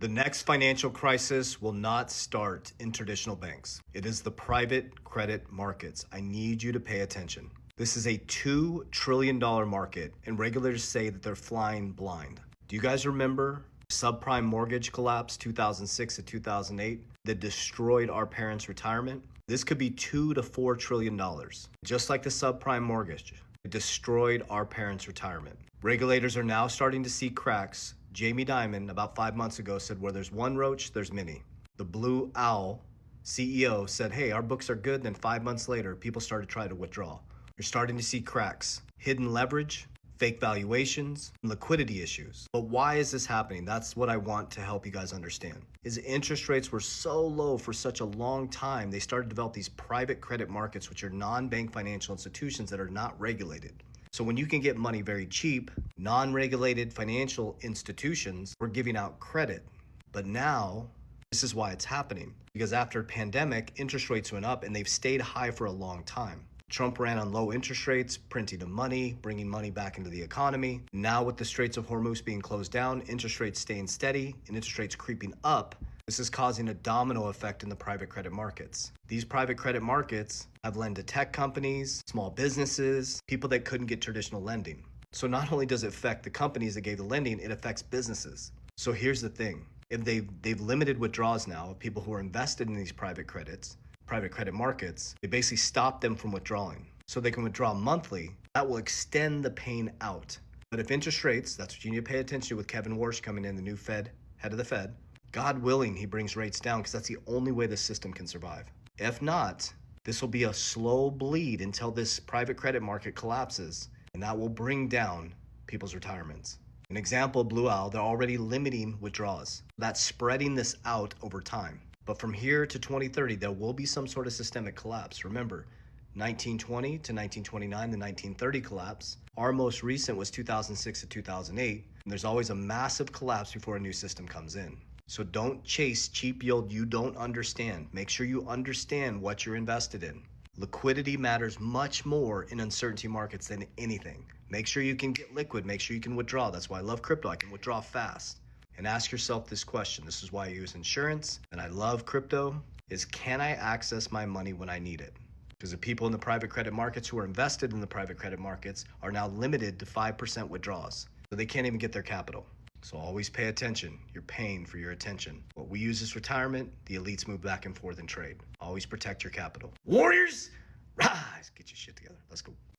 The next financial crisis will not start in traditional banks. It is the private credit markets. I need you to pay attention. This is a $2 trillion market, and regulators say that they're flying blind. Do you guys remember subprime mortgage collapse 2006 to 2008 that destroyed our parents' retirement? This could be $2 to $4 trillion. Just like the subprime mortgage, it destroyed our parents' retirement. Regulators are now starting to see cracks. Jamie Dimon, about 5 months ago, said where there's one roach, there's many. The Blue Owl CEO said, hey, our books are good. Then 5 months later, people started trying to withdraw. You're starting to see cracks, hidden leverage, fake valuations, and liquidity issues. But why is this happening? That's what I want to help you guys understand. Is interest rates were so low for such a long time, they started to develop these private credit markets, which are non-bank financial institutions that are not regulated. So when you can get money very cheap, non-regulated financial institutions were giving out credit. But now, this is why it's happening. Because after a pandemic, interest rates went up and they've stayed high for a long time. Trump ran on low interest rates, printing the money, bringing money back into the economy. Now with the Straits of Hormuz being closed down, interest rates staying steady and interest rates creeping up, this is causing a domino effect in the private credit markets. These private credit markets have lent to tech companies, small businesses, people that couldn't get traditional lending. So not only does it affect the companies that gave the lending, it affects businesses. So here's the thing. If they've limited withdrawals now of people who are invested in these private credit markets, they basically stop them from withdrawing. So they can withdraw monthly. That will extend the pain out. But if interest rates, that's what you need to pay attention to with Kevin Warsh coming in, the new head of the Fed, God willing, he brings rates down because that's the only way the system can survive. If not, this will be a slow bleed until this private credit market collapses, and that will bring down people's retirements. An example, Blue Owl, they're already limiting withdrawals. That's spreading this out over time. But from here to 2030, there will be some sort of systemic collapse. Remember, 1920 to 1929, the 1930 collapse. Our most recent was 2006 to 2008. And there's always a massive collapse before a new system comes in. So don't chase cheap yield you don't understand. Make sure you understand what you're invested in. Liquidity matters much more in uncertainty markets than anything. Make sure you can get liquid. Make sure you can withdraw. That's why I love crypto. I can withdraw fast. And ask yourself this question. This is why I use insurance and I love crypto, is can I access my money when I need it? Because the people in the private credit markets who are invested in the private credit markets are now limited to 5% withdrawals. So they can't even get their capital. So always pay attention. You're paying for your attention. What we use is retirement. The elites move back and forth and trade. Always protect your capital. Warriors, rise! Get your shit together. Let's go.